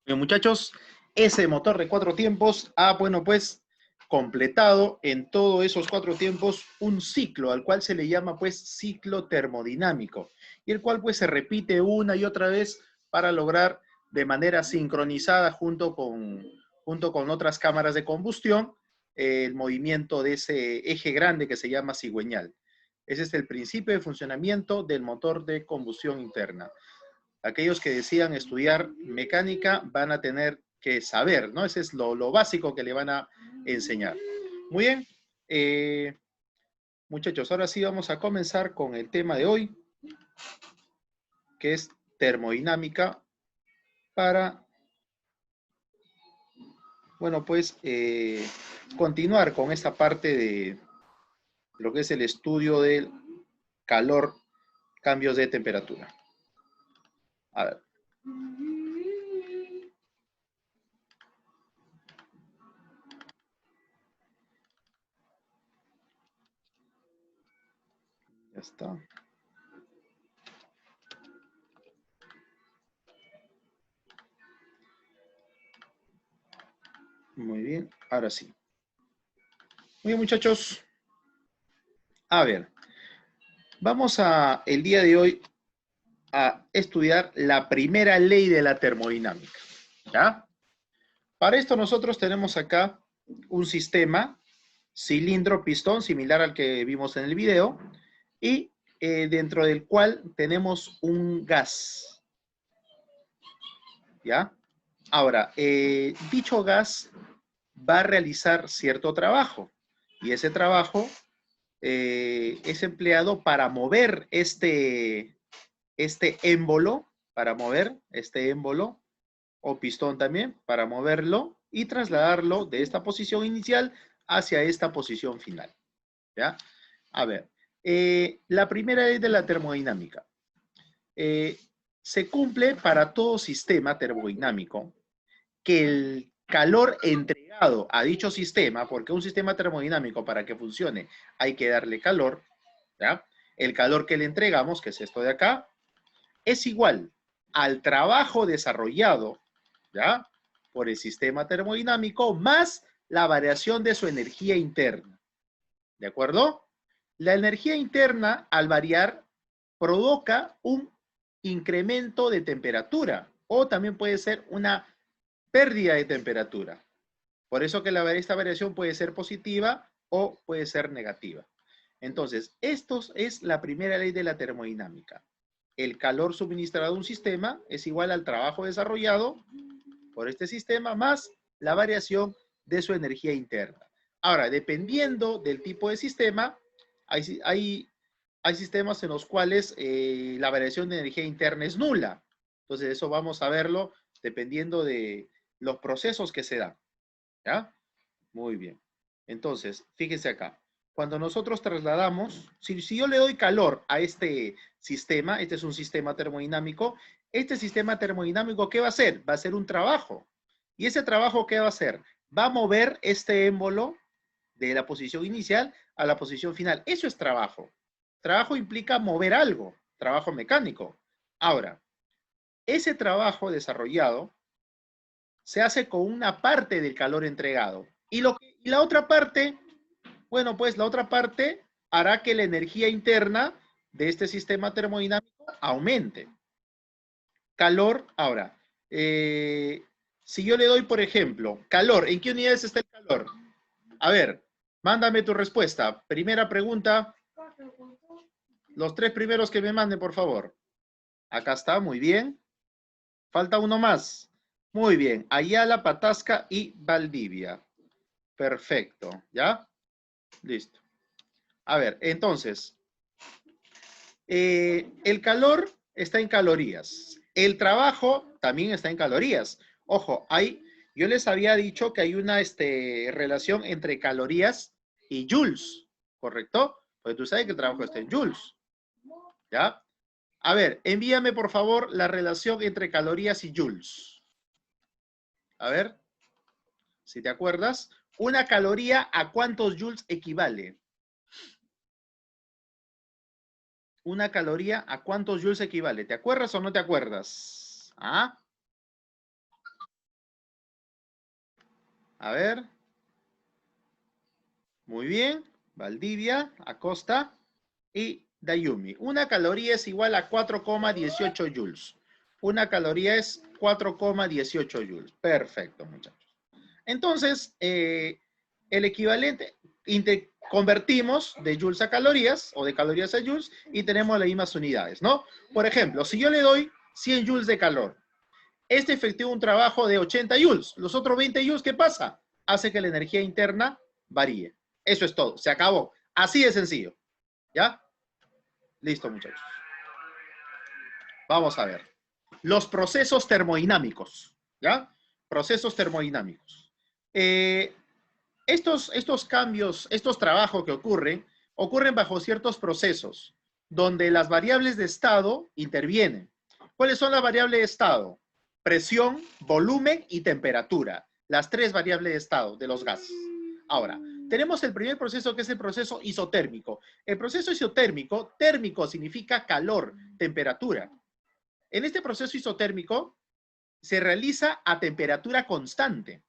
Bien, muchachos, ese motor de 4 tiempos ha, bueno, pues, completado en todos esos 4 tiempos un ciclo, al cual se le llama, pues, ciclo termodinámico, y el cual, pues, se repite una y otra vez para lograr de manera sincronizada junto con otras cámaras de combustión el movimiento de ese eje grande que se llama cigüeñal. Ese es el principio de funcionamiento del motor de combustión interna. Aquellos que decían estudiar mecánica van a tener que saber, ¿no? Ese es lo básico que le van a enseñar. Muy bien, muchachos, ahora sí vamos a comenzar con el tema de hoy, que es termodinámica para, bueno, pues continuar con esta parte de lo que es el estudio del calor, cambios de temperatura. A ver. Ya está. Muy bien, ahora sí. Muy bien, muchachos. A ver, vamos a el día de hoy a estudiar la primera ley de la termodinámica. ¿Ya? Para esto nosotros tenemos acá un sistema cilindro-pistón similar al que vimos en el video y dentro del cual tenemos un gas. ¿Ya? Ahora, dicho gas va a realizar cierto trabajo y ese trabajo es empleado para mover este émbolo, o pistón también, para moverlo y trasladarlo de esta posición inicial hacia esta posición final. ¿Ya? A ver, la primera ley de la termodinámica. Eh, Se cumple para todo sistema termodinámico que el calor entregado a dicho sistema, porque un sistema termodinámico para que funcione hay que darle calor, ¿ya? El calor que le entregamos, que es esto de acá, es igual al trabajo desarrollado, ¿ya? Por el sistema termodinámico más la variación de su energía interna. ¿De acuerdo? La energía interna, al variar, provoca un incremento de temperatura o también puede ser una pérdida de temperatura. Por eso que esta variación puede ser positiva o puede ser negativa. Entonces, esto es la primera ley de la termodinámica. El calor suministrado a un sistema es igual al trabajo desarrollado por este sistema más la variación de su energía interna. Ahora, dependiendo del tipo de sistema, hay sistemas en los cuales la variación de energía interna es nula. Entonces, eso vamos a verlo dependiendo de los procesos que se dan. ¿Ya? Muy bien. Entonces, fíjense acá. Cuando nosotros trasladamos, si yo le doy calor a este sistema, este es un sistema termodinámico, este sistema termodinámico, ¿qué va a hacer? Va a hacer un trabajo. ¿Y ese trabajo qué va a hacer? Va a mover este émbolo de la posición inicial a la posición final. Eso es trabajo. Trabajo implica mover algo, trabajo mecánico. Ahora, ese trabajo desarrollado se hace con una parte del calor entregado. Y la otra parte, bueno, pues la otra parte hará que la energía interna de este sistema termodinámico aumente. Calor, ahora, si yo le doy, por ejemplo, calor, ¿en qué unidades está el calor? A ver, mándame tu respuesta. Primera pregunta, los 3 primeros que me manden, por favor. Acá está, muy bien. Falta uno más. Muy bien, Ayala, Patasca y Valdivia. Perfecto, ¿ya? Listo. A ver, entonces, el calor está en calorías. El trabajo también está en calorías. Ojo, yo les había dicho que hay una relación entre calorías y joules, ¿correcto? Porque tú sabes que el trabajo está en joules, ¿ya? A ver, envíame por favor la relación entre calorías y joules. A ver, si te acuerdas, una caloría ¿a cuántos joules equivale? Una caloría ¿a cuántos joules equivale? ¿Te acuerdas o no te acuerdas? ¿Ah? A ver. Muy bien. Valdivia, Acosta y Dayumi. Una caloría es igual a 4,18 joules. Una caloría es 4,18 joules. Perfecto, muchachos. Entonces, el equivalente, convertimos de joules a calorías o de calorías a joules y tenemos las mismas unidades, ¿no? Por ejemplo, si yo le doy 100 joules de calor, este efectúa un trabajo de 80 joules. Los otros 20 joules, ¿qué pasa? Hace que la energía interna varíe. Eso es todo, se acabó. Así de sencillo. ¿Ya? Listo, muchachos. Vamos a ver. Los procesos termodinámicos. ¿Ya? Procesos termodinámicos. Estos cambios, estos trabajos que ocurren bajo ciertos procesos donde las variables de estado intervienen. ¿Cuáles son las variables de estado? Presión, volumen y temperatura. Las tres variables de estado de los gases. Ahora, tenemos el primer proceso que es el proceso isotérmico. El proceso isotérmico, térmico significa calor, temperatura. En este proceso isotérmico se realiza a temperatura constante.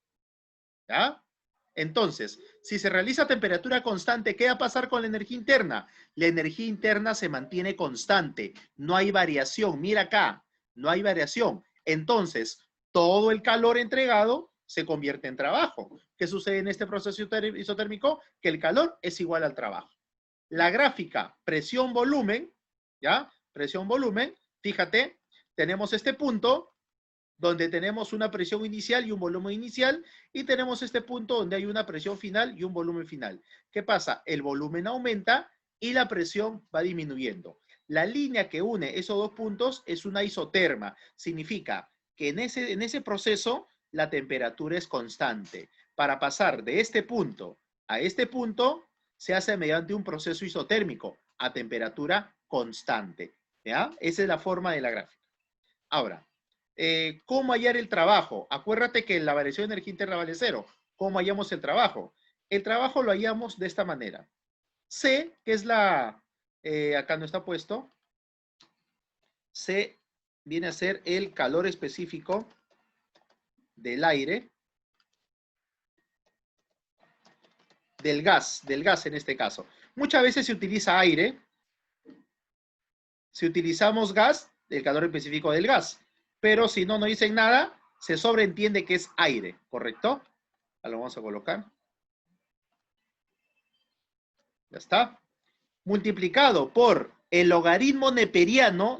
¿Ya? Entonces, si se realiza a temperatura constante, ¿qué va a pasar con la energía interna? La energía interna se mantiene constante, no hay variación. Mira acá, no hay variación. Entonces, todo el calor entregado se convierte en trabajo. ¿Qué sucede en este proceso isotérmico? Que el calor es igual al trabajo. La gráfica presión-volumen, ¿ya? Presión-volumen, fíjate, tenemos este punto donde tenemos una presión inicial y un volumen inicial, y tenemos este punto donde hay una presión final y un volumen final. ¿Qué pasa? El volumen aumenta y la presión va disminuyendo. La línea que une esos dos puntos es una isoterma. Significa que en ese proceso la temperatura es constante. Para pasar de este punto a este punto, se hace mediante un proceso isotérmico a temperatura constante. ¿Ya? Esa es la forma de la gráfica. Ahora, ¿cómo hallar el trabajo? Acuérdate que la variación de energía interna vale cero. ¿Cómo hallamos el trabajo? El trabajo lo hallamos de esta manera. C, que es acá no está puesto, C viene a ser el calor específico del aire, del gas en este caso. Muchas veces se utiliza aire. Si utilizamos gas, el calor específico del gas. Pero si no dicen nada, se sobreentiende que es aire, ¿correcto? Lo vamos a colocar. Ya está. Multiplicado por el logaritmo neperiano,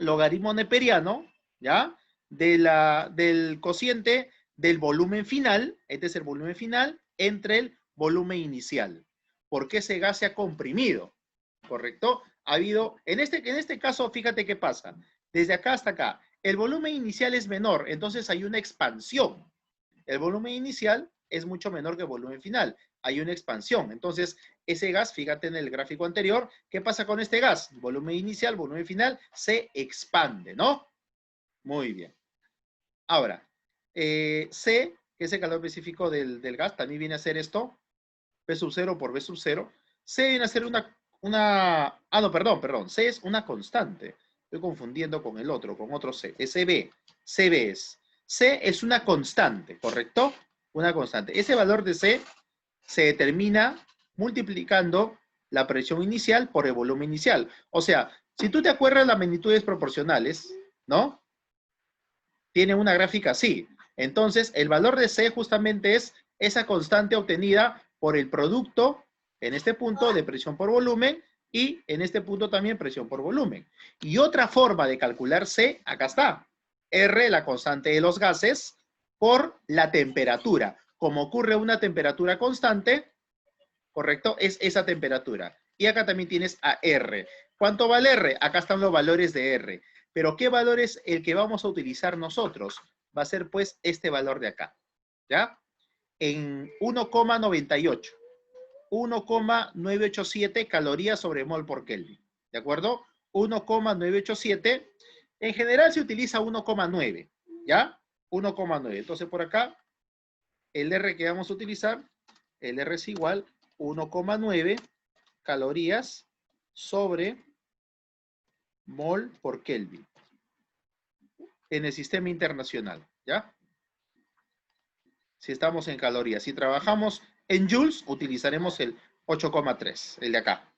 ¿ya? Del cociente del volumen final, este es el volumen final, entre el volumen inicial. Porque ese gas se ha comprimido, ¿correcto? Ha habido, en este caso, fíjate qué pasa. Desde acá hasta acá, el volumen inicial es menor, entonces hay una expansión. El volumen inicial es mucho menor que el volumen final. Hay una expansión. Entonces, ese gas, fíjate en el gráfico anterior, ¿qué pasa con este gas? Volumen inicial, volumen final, se expande, ¿no? Muy bien. Ahora, C, que es el calor específico del gas, también viene a ser esto, P sub 0 por V sub 0. C viene a ser perdón, C es una constante. Estoy confundiendo con el otro, con otro C. SB, CB es. C es una constante, ¿correcto? Una constante. Ese valor de C se determina multiplicando la presión inicial por el volumen inicial. O sea, si tú te acuerdas las magnitudes proporcionales, ¿no? Tiene una gráfica así. Entonces, el valor de C justamente es esa constante obtenida por el producto, en este punto, de presión por volumen, y en este punto también presión por volumen. Y otra forma de calcular C, acá está. R, la constante de los gases, por la temperatura. Como ocurre una temperatura constante, ¿correcto? Es esa temperatura. Y acá también tienes a R. ¿Cuánto vale R? Acá están los valores de R. Pero ¿qué valor es el que vamos a utilizar nosotros? Va a ser pues este valor de acá. ¿Ya? En 1,98. 1,987 calorías sobre mol por Kelvin. ¿De acuerdo? 1,987. En general se utiliza 1,9. ¿Ya? 1,9. Entonces por acá, el R que vamos a utilizar, el R es igual 1,9 calorías sobre mol por Kelvin en el sistema internacional, ¿ya? Si estamos en calorías. Si trabajamos en joules, utilizaremos el 8,3, el de acá.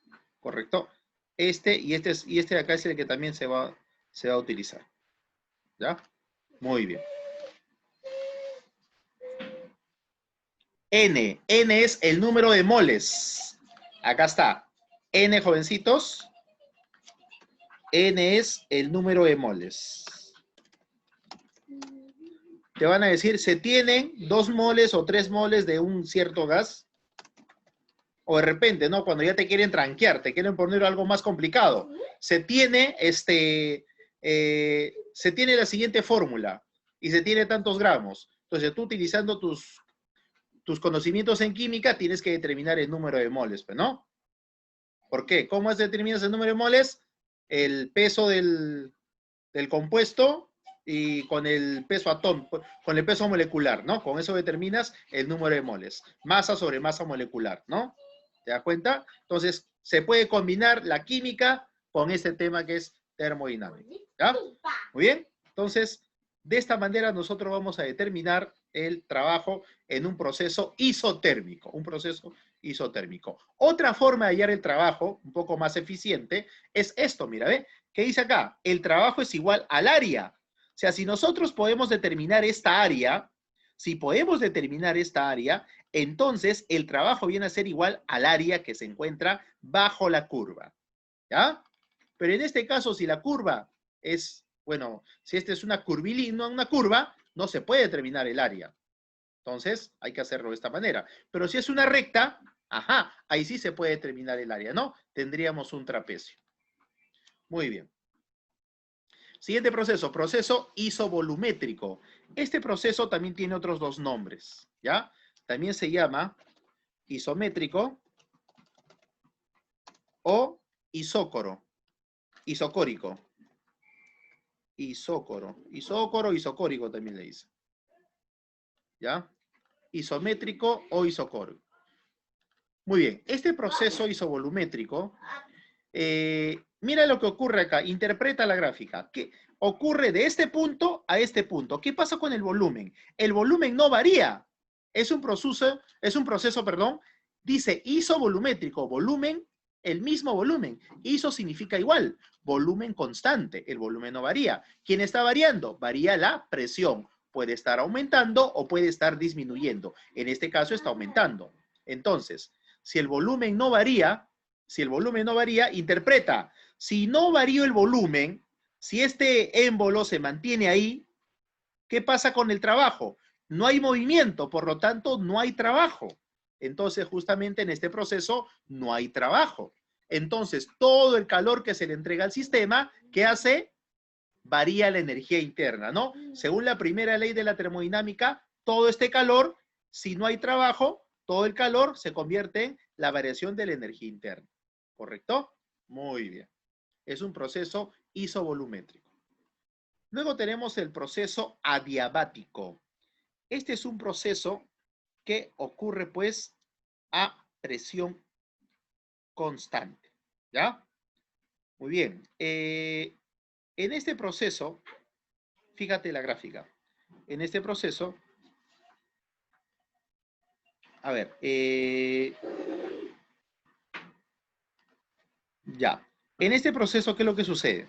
¿Correcto? Y este de acá es el que también se va a utilizar. ¿Ya? Muy bien. N. N es el número de moles. Acá está. N, jovencitos. N es el número de moles. Te van a decir, ¿se tienen 2 moles o 3 moles de un cierto gas? O de repente, ¿no? Cuando ya te quieren tranquear, te quieren poner algo más complicado. Se tiene, se tiene la siguiente fórmula y se tiene tantos gramos. Entonces, tú utilizando tus conocimientos en química, tienes que determinar el número de moles, ¿no? ¿Por qué? ¿Cómo determinas el número de moles? El peso del compuesto y con el peso atómico, con el peso molecular, ¿no? Con eso determinas el número de moles. Masa sobre masa molecular, ¿no? ¿Te das cuenta? Entonces, se puede combinar la química con este tema que es termodinámica. ¿Ya? Muy bien. Entonces, de esta manera nosotros vamos a determinar el trabajo en un proceso isotérmico. Un proceso isotérmico. Otra forma de hallar el trabajo, un poco más eficiente, es esto, mira, ¿ve? ¿Qué dice acá? El trabajo es igual al área. O sea, si nosotros podemos determinar esta área, entonces el trabajo viene a ser igual al área que se encuentra bajo la curva. ¿Ya? Pero en este caso, si la curva es, bueno, si esta es una curvilínea, una curva, no se puede determinar el área. Entonces, hay que hacerlo de esta manera. Pero si es una recta, ajá, ahí sí se puede determinar el área, ¿no? Tendríamos un trapecio. Muy bien. Siguiente proceso, proceso isovolumétrico. Este proceso también tiene otros 2 nombres, ¿ya? También se llama isométrico o isócoro, isocórico. Isócoro, isocórico también le dice. ¿Ya? Isométrico o isocórico. Muy bien, este proceso isovolumétrico, mira lo que ocurre acá, interpreta la gráfica. ¿Qué ocurre de este punto a este punto? ¿Qué pasa con el volumen? El volumen no varía. Es un proceso, perdón, dice isovolumétrico, volumen, el mismo volumen. Iso significa igual, volumen constante, el volumen no varía. ¿Quién está variando? Varía la presión. Puede estar aumentando o puede estar disminuyendo. En este caso está aumentando. Entonces, si el volumen no varía, interpreta. Si no varía el volumen, si este émbolo se mantiene ahí, ¿qué pasa con el trabajo? No hay movimiento, por lo tanto, no hay trabajo. Entonces, justamente en este proceso, no hay trabajo. Entonces, todo el calor que se le entrega al sistema, ¿qué hace? Varía la energía interna, ¿no? Según la primera ley de la termodinámica, todo este calor, si no hay trabajo, todo el calor se convierte en la variación de la energía interna. ¿Correcto? Muy bien. Es un proceso isovolumétrico. Luego tenemos el proceso adiabático. Este es un proceso que ocurre, pues, a presión constante. ¿Ya? Muy bien. En este proceso, fíjate la gráfica. En este proceso, a ver, ya. En este proceso, ¿qué es lo que sucede?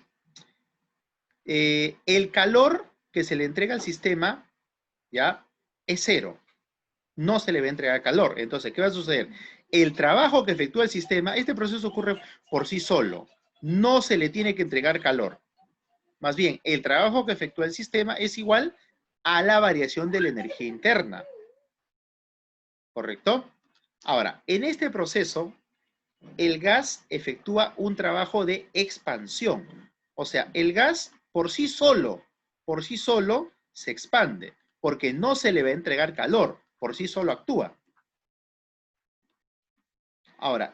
El calor que se le entrega al sistema, ¿ya? Es cero. No se le va a entregar calor. Entonces, ¿qué va a suceder? El trabajo que efectúa el sistema, este proceso ocurre por sí solo. No se le tiene que entregar calor. Más bien, el trabajo que efectúa el sistema es igual a la variación de la energía interna. ¿Correcto? Ahora, en este proceso, el gas efectúa un trabajo de expansión. O sea, el gas por sí solo se expande, porque no se le va a entregar calor, por sí solo actúa. Ahora,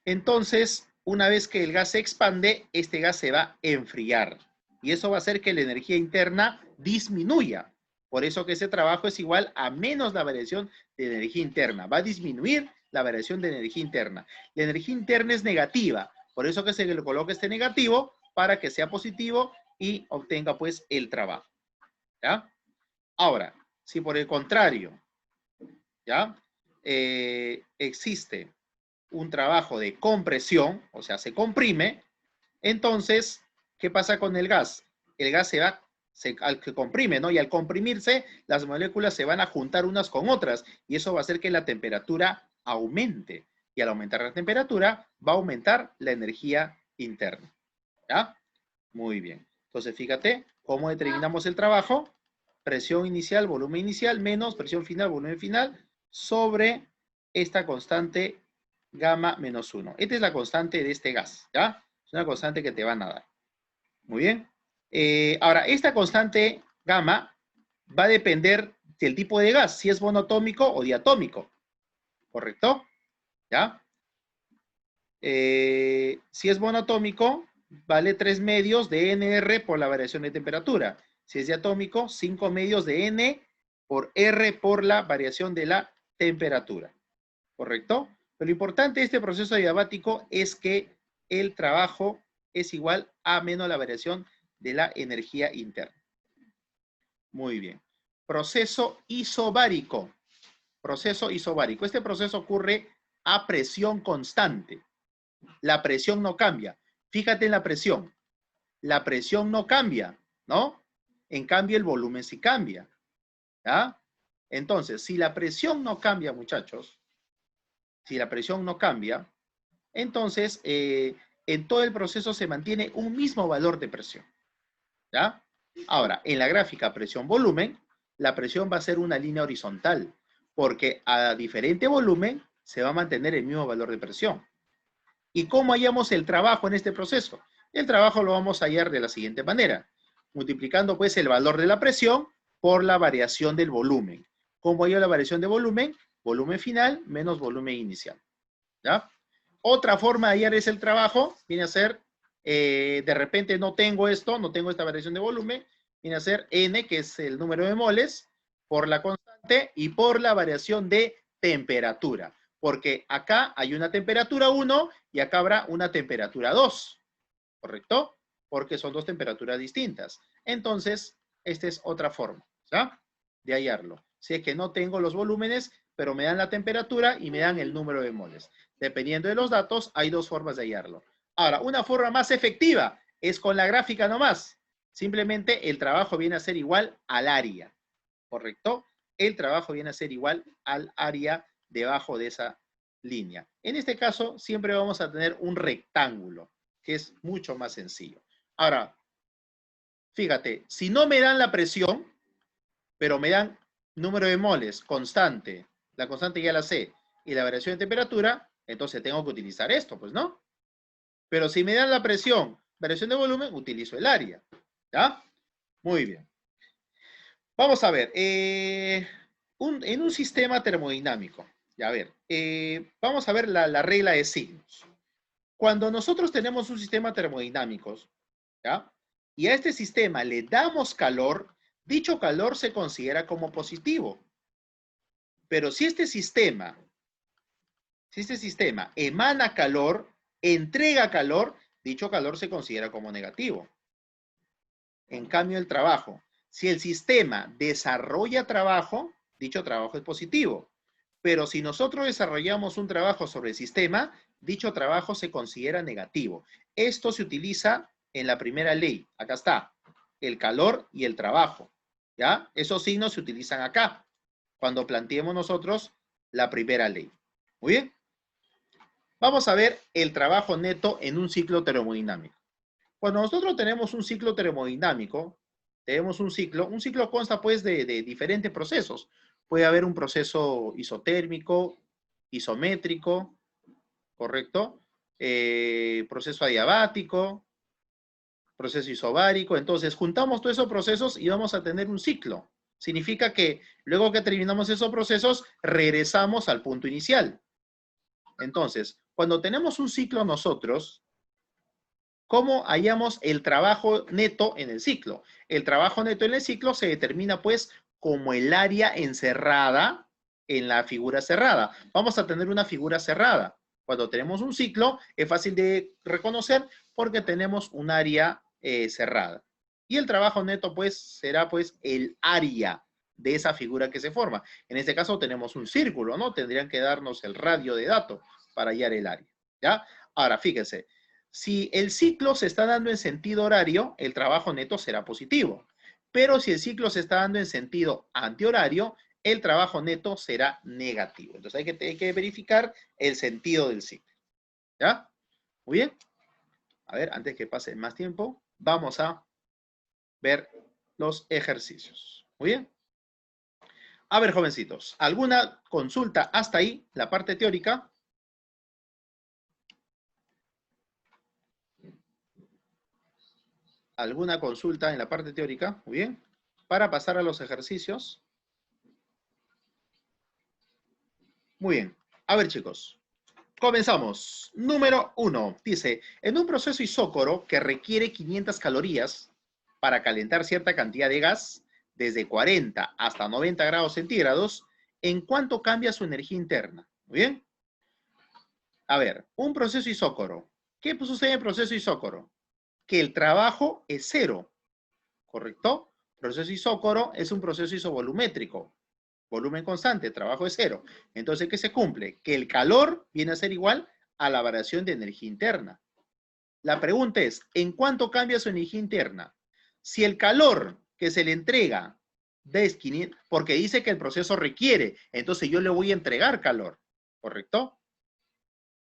entonces, una vez que el gas se expande, este gas se va a enfriar. Y eso va a hacer que la energía interna disminuya. Por eso que ese trabajo es igual a menos la variación de energía interna. Va a disminuir la variación de energía interna. La energía interna es negativa. Por eso que se le coloca este negativo para que sea positivo y obtenga pues el trabajo. ¿Ya? Ahora, si por el contrario, ¿ya? Existe un trabajo de compresión, o sea, se comprime, entonces, ¿qué pasa con el gas? El gas al que comprime, ¿no? Y al comprimirse, las moléculas se van a juntar unas con otras, y eso va a hacer que la temperatura aumente. Y al aumentar la temperatura, va a aumentar la energía interna. ¿Ya? Muy bien. Entonces, fíjate cómo determinamos el trabajo. Presión inicial, volumen inicial, menos presión final, volumen final, sobre esta constante gamma menos 1. Esta es la constante de este gas, ¿ya? Es una constante que te van a dar. Muy bien. Ahora, esta constante gamma va a depender del tipo de gas, si es monoatómico o diatómico. ¿Correcto? ¿Ya? Si es monoatómico, vale 3 medios de NR por la variación de temperatura. Si es diatómico, 5 medios de N por R por la variación de la temperatura. ¿Correcto? Pero lo importante de este proceso adiabático es que el trabajo es igual a menos la variación de la energía interna. Muy bien. Proceso isobárico. Proceso isobárico. Este proceso ocurre a presión constante. La presión no cambia. Fíjate en la presión. La presión no cambia, ¿no? En cambio, el volumen sí cambia. ¿Ya? Entonces, si la presión no cambia, muchachos, si la presión no cambia, entonces en todo el proceso se mantiene un mismo valor de presión. ¿Ya? Ahora, en la gráfica presión-volumen, la presión va a ser una línea horizontal, porque a diferente volumen se va a mantener el mismo valor de presión. ¿Y cómo hallamos el trabajo en este proceso? El trabajo lo vamos a hallar de la siguiente manera, multiplicando pues el valor de la presión por la variación del volumen. ¿Cómo hallo la variación de volumen? Volumen final menos volumen inicial. ¿Ya? Otra forma de hallar es el trabajo, viene a ser, de repente no tengo esto, no tengo esta variación de volumen, viene a ser N, que es el número de moles, por la constante y por la variación de temperatura. Porque acá hay una temperatura 1 y acá habrá una temperatura 2, ¿correcto? Porque son dos temperaturas distintas. Entonces, esta es otra forma, ¿ya? De hallarlo. Si es que no tengo los volúmenes, pero me dan la temperatura y me dan el número de moles. Dependiendo de los datos, hay dos formas de hallarlo. Ahora, una forma más efectiva es con la gráfica nomás. Simplemente el trabajo viene a ser igual al área, ¿correcto? El trabajo viene a ser igual al área debajo de esa línea. En este caso, siempre vamos a tener un rectángulo, que es mucho más sencillo. Ahora, fíjate, si no me dan la presión, pero me dan número de moles constante, la constante ya la sé, y la variación de temperatura, entonces tengo que utilizar esto, pues, ¿no? Pero si me dan la presión, variación de volumen, utilizo el área, ¿ya? Muy bien. Vamos a ver, en un sistema termodinámico, ya a ver, vamos a ver la regla de signos. Cuando nosotros tenemos un sistema termodinámico, ¿ya? Y a este sistema le damos calor, dicho calor se considera como positivo. Pero si este sistema emana calor, entrega calor, dicho calor se considera como negativo. En cambio, el trabajo, si el sistema desarrolla trabajo, dicho trabajo es positivo. Pero si nosotros desarrollamos un trabajo sobre el sistema, dicho trabajo se considera negativo. Esto se utiliza en la primera ley. Acá está, el calor y el trabajo. ¿Ya? Esos signos se utilizan acá, cuando planteemos nosotros la primera ley. Muy bien. Vamos a ver el trabajo neto en un ciclo termodinámico. Cuando nosotros tenemos un ciclo termodinámico, tenemos un ciclo consta pues de diferentes procesos. Puede haber un proceso isotérmico, isométrico, ¿correcto? Proceso adiabático, proceso isobárico. Entonces, juntamos todos esos procesos y vamos a tener un ciclo. Significa que luego que terminamos esos procesos, regresamos al punto inicial. Entonces, cuando tenemos un ciclo nosotros, ¿cómo hallamos el trabajo neto en el ciclo? El trabajo neto en el ciclo se determina pues como el área encerrada en la figura cerrada. Vamos a tener una figura cerrada. Cuando tenemos un ciclo es fácil de reconocer porque tenemos un área cerrada. Y el trabajo neto pues será pues el área de esa figura que se forma. En este caso tenemos un círculo, ¿no? Tendrían que darnos el radio de dato para hallar el área, ¿ya? Ahora, fíjense, si el ciclo se está dando en sentido horario, el trabajo neto será positivo. Pero si el ciclo se está dando en sentido antihorario, el trabajo neto será negativo. Entonces hay que verificar el sentido del ciclo, ¿ya? Muy bien. A ver, antes que pase más tiempo, vamos a ver los ejercicios. Muy bien. A ver, jovencitos, ¿alguna consulta hasta ahí, la parte teórica? ¿Alguna consulta en la parte teórica? Muy bien. Para pasar a los ejercicios. Muy bien. A ver, chicos. Comenzamos. Número 1. Dice, en un proceso isócoro que requiere 500 calorías para calentar cierta cantidad de gas, desde 40 hasta 90 grados centígrados, ¿en cuánto cambia su energía interna? Muy bien. A ver, un proceso isócoro. ¿Qué sucede en el proceso isócoro? Que el trabajo es cero, ¿correcto? Proceso isócoro es un proceso isovolumétrico. Volumen constante, trabajo es cero. Entonces, ¿qué se cumple? Que el calor viene a ser igual a la variación de energía interna. La pregunta es, ¿en cuánto cambia su energía interna? Si el calor que se le entrega es 500, porque dice que el proceso requiere, entonces yo le voy a entregar calor, ¿correcto?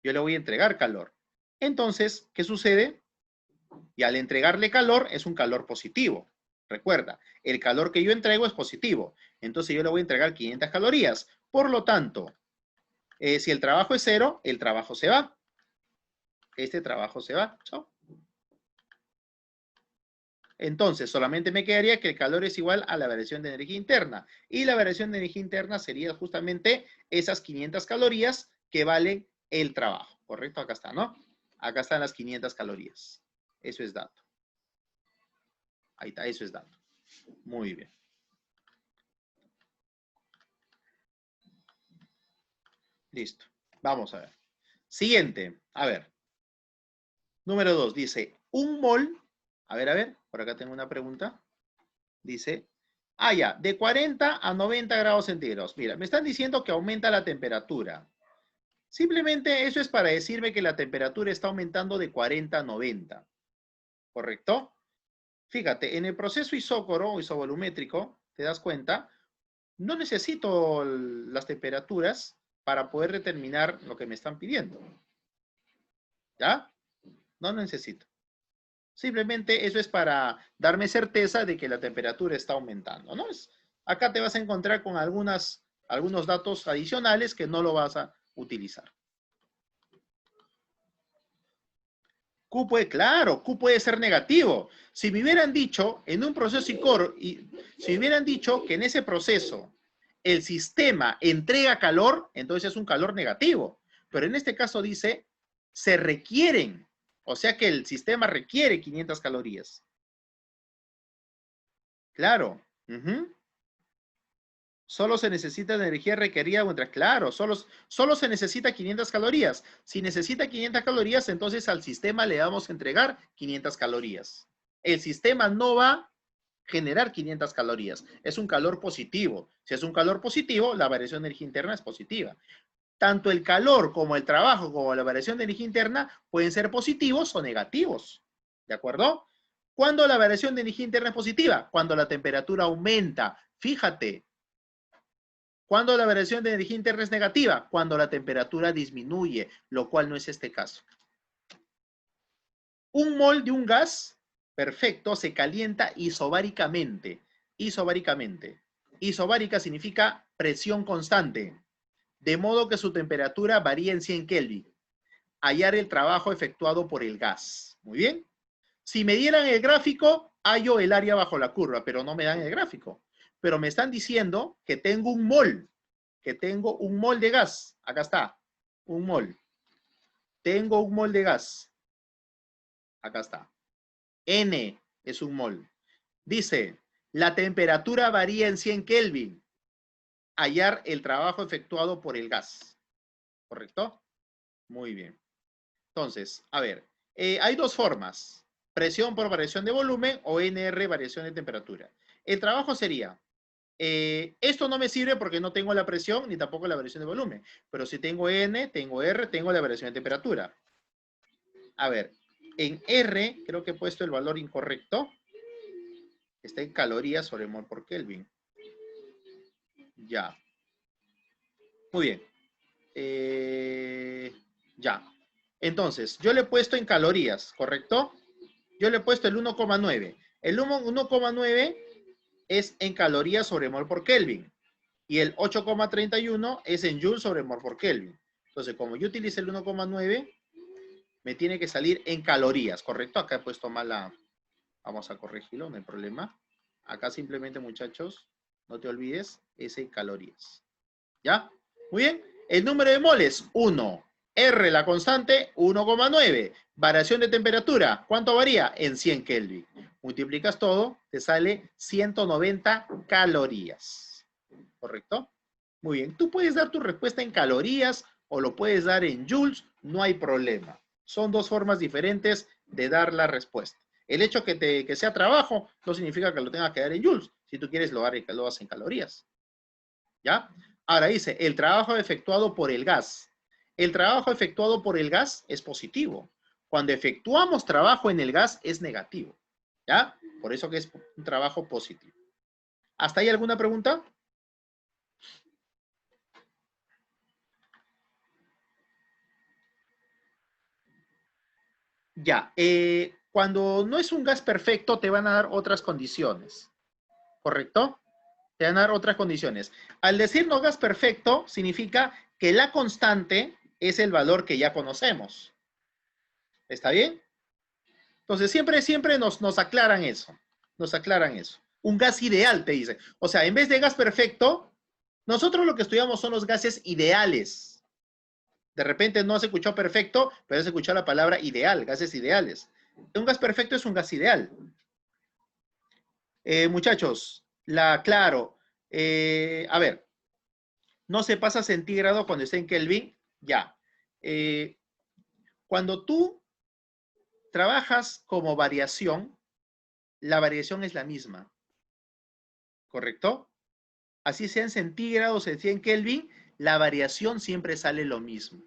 Yo le voy a entregar calor. Entonces, ¿qué sucede? Y al entregarle calor es un calor positivo. Recuerda, el calor que yo entrego es positivo. Entonces yo le voy a entregar 500 calorías. Por lo tanto, si el trabajo es cero, el trabajo se va. Este trabajo se va. Chao. Entonces, solamente me quedaría que el calor es igual a la variación de energía interna. Y la variación de energía interna sería justamente esas 500 calorías que vale el trabajo. ¿Correcto? Acá está, ¿no? Acá están las 500 calorías. Eso es dato. Ahí está, eso es dato. Muy bien. Listo. Vamos a ver. Siguiente. A ver. Número 2. Dice, un mol. A ver. Por acá tengo una pregunta. Dice, ya, de 40 a 90 grados centígrados. Mira, me están diciendo que aumenta la temperatura. Simplemente eso es para decirme que la temperatura está aumentando de 40 a 90. ¿Correcto? Fíjate, en el proceso isócoro o isovolumétrico, ¿te das cuenta? No necesito las temperaturas para poder determinar lo que me están pidiendo. ¿Ya? No necesito. Simplemente eso es para darme certeza de que la temperatura está aumentando, ¿no? Acá te vas a encontrar con algunos datos adicionales que no lo vas a utilizar. Claro, Q puede ser negativo. Si me hubieran dicho en un proceso si me hubieran dicho que en ese proceso el sistema entrega calor, entonces es un calor negativo. Pero en este caso dice, se requieren, o sea que el sistema requiere 500 calorías. Claro. Solo se necesita energía requerida, claro, solo se necesita 500 calorías. Si necesita 500 calorías, entonces al sistema le vamos a entregar 500 calorías. El sistema no va a generar 500 calorías. Es un calor positivo. Si es un calor positivo, la variación de energía interna es positiva. Tanto el calor como el trabajo como la variación de energía interna pueden ser positivos o negativos. ¿De acuerdo? ¿Cuándo la variación de energía interna es positiva? Cuando la temperatura aumenta. Fíjate, ¿cuándo la variación de energía interna es negativa? Cuando la temperatura disminuye, lo cual no es este caso. Un mol de un gas, perfecto, se calienta isobáricamente. Isobáricamente. Isobárica significa presión constante, de modo que su temperatura varía en 100 Kelvin. Hallar el trabajo efectuado por el gas. Muy bien. Si me dieran el gráfico, hallo el área bajo la curva, pero no me dan el gráfico. Pero me están diciendo que tengo un mol de gas. Acá está, un mol. Tengo un mol de gas. Acá está. N es un mol. Dice, la temperatura varía en 100 Kelvin. Hallar el trabajo efectuado por el gas. ¿Correcto? Muy bien. Entonces, a ver, hay dos formas. Presión por variación de volumen o NR variación de temperatura. El trabajo sería esto no me sirve porque no tengo la presión ni tampoco la variación de volumen. Pero si tengo N, tengo R, tengo la variación de temperatura. A ver, en R creo que he puesto el valor incorrecto. Está en calorías sobre mol por Kelvin. Ya. Muy bien. Ya. Entonces, yo le he puesto en calorías, ¿correcto? Yo le he puesto el 1,9. El 1,9 es en calorías sobre mol por Kelvin. Y el 8,31 es en joules sobre mol por Kelvin. Entonces, como yo utilice el 1,9, me tiene que salir en calorías, ¿correcto? Acá he puesto mal la... Vamos a corregirlo, no hay problema. Acá simplemente, muchachos, no te olvides, es en calorías. ¿Ya? Muy bien. El número de moles, 1. R, la constante, 1,9. Variación de temperatura, ¿cuánto varía? En 100 Kelvin. Multiplicas todo, te sale 190 calorías. ¿Correcto? Muy bien. Tú puedes dar tu respuesta en calorías o lo puedes dar en joules, no hay problema. Son dos formas diferentes de dar la respuesta. El hecho que sea trabajo no significa que lo tengas que dar en joules. Si tú quieres, lo hagas en calorías. ¿Ya? Ahora dice, el trabajo efectuado por el gas. El trabajo efectuado por el gas es positivo. Cuando efectuamos trabajo en el gas es negativo. ¿Ya? Por eso que es un trabajo positivo. ¿Hasta ahí alguna pregunta? Ya. Cuando no es un gas perfecto, te van a dar otras condiciones. ¿Correcto? Te van a dar otras condiciones. Al decir no gas perfecto, significa que la constante es el valor que ya conocemos. ¿Está bien? Entonces, siempre nos aclaran eso. Nos aclaran eso. Un gas ideal, te dice. O sea, en vez de gas perfecto, nosotros lo que estudiamos son los gases ideales. De repente no has escuchado perfecto, pero has escuchado la palabra ideal, gases ideales. Un gas perfecto es un gas ideal. Muchachos, claro. A ver, no se pasa centígrado cuando está en Kelvin. Ya. Cuando tú trabajas como variación, la variación es la misma. ¿Correcto? Así sea en centígrados, sea en Kelvin, la variación siempre sale lo mismo.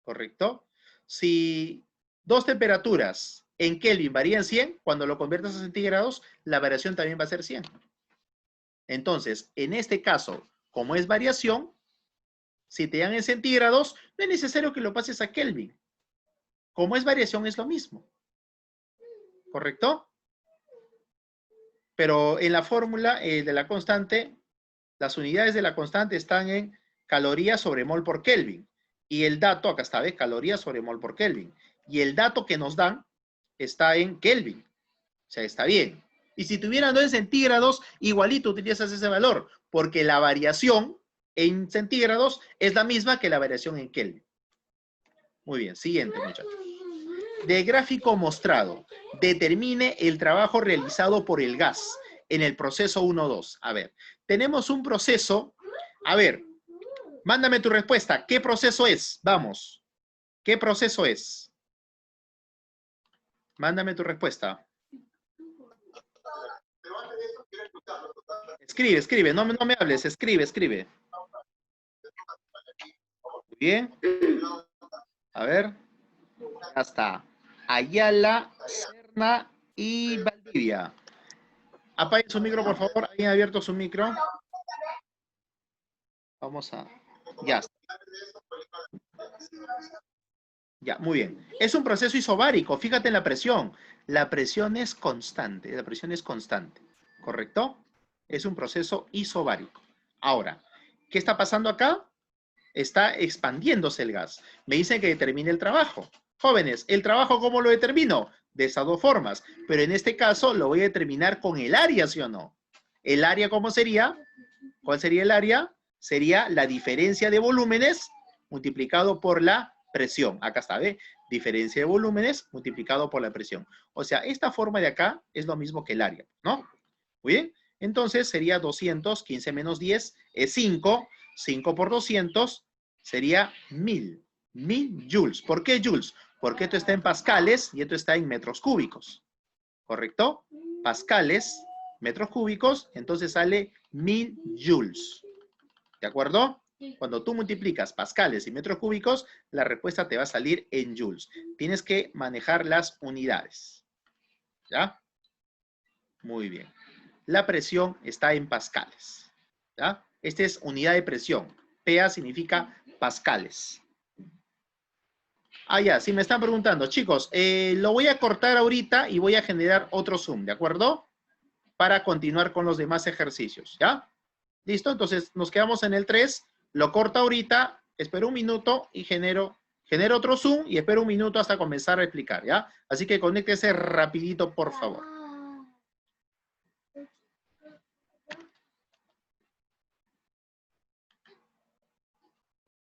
¿Correcto? Si dos temperaturas en Kelvin varían 100, cuando lo conviertas a centígrados, la variación también va a ser 100. Entonces, en este caso, como es variación, si te dan en centígrados, no es necesario que lo pases a Kelvin. Como es variación, es lo mismo. ¿Correcto? Pero en la fórmula de la constante, las unidades de la constante están en calorías sobre mol por Kelvin. Y el dato, acá está, ¿ves? Calorías sobre mol por Kelvin. Y el dato que nos dan está en Kelvin. O sea, está bien. Y si tuvieran 2 en centígrados, igualito utilizas ese valor, porque la variación en centígrados es la misma que la variación en Kelvin. Muy bien, siguiente, muchachos. De gráfico mostrado, determine el trabajo realizado por el gas en el proceso 1-2. A ver, tenemos un proceso. A ver, mándame tu respuesta. ¿Qué proceso es? Vamos. ¿Qué proceso es? Mándame tu respuesta. Escribe, escribe. No me hables. Escribe, escribe. Muy bien. A ver. Ya está. Ayala, Serna y Valdivia. Apague su micro, por favor. ¿Alguien ha abierto su micro? Vamos a... Ya. Ya, muy bien. Es un proceso isobárico. Fíjate en la presión. La presión es constante. La presión es constante. ¿Correcto? Es un proceso isobárico. Ahora, ¿qué está pasando acá? Está expandiéndose el gas. Me dicen que determine el trabajo. Jóvenes, ¿el trabajo cómo lo determino? De esas dos formas. Pero en este caso lo voy a determinar con el área, ¿sí o no? ¿El área cómo sería? ¿Cuál sería el área? Sería la diferencia de volúmenes multiplicado por la presión. Acá está, ¿ve? Diferencia de volúmenes multiplicado por la presión. O sea, esta forma de acá es lo mismo que el área, ¿no? Muy bien. Entonces sería 200, 15 menos 10 es 5. 5 por 200 sería 1000. 1000 joules. ¿Por qué joules? Porque esto está en pascales y esto está en metros cúbicos. ¿Correcto? Pascales metros cúbicos, entonces sale 1000 joules. ¿De acuerdo? Cuando tú multiplicas pascales y metros cúbicos, la respuesta te va a salir en joules. Tienes que manejar las unidades. ¿Ya? Muy bien. La presión está en pascales. ¿Ya? Esta es unidad de presión. PA significa pascales. Ah, ya, si me están preguntando, chicos, lo voy a cortar ahorita y voy a generar otro Zoom, ¿de acuerdo? Para continuar con los demás ejercicios, ¿ya? ¿Listo? Entonces nos quedamos en el 3, lo corto ahorita, espero un minuto y genero otro Zoom y espero un minuto hasta comenzar a explicar, ¿ya? Así que conéctese rapidito, por favor.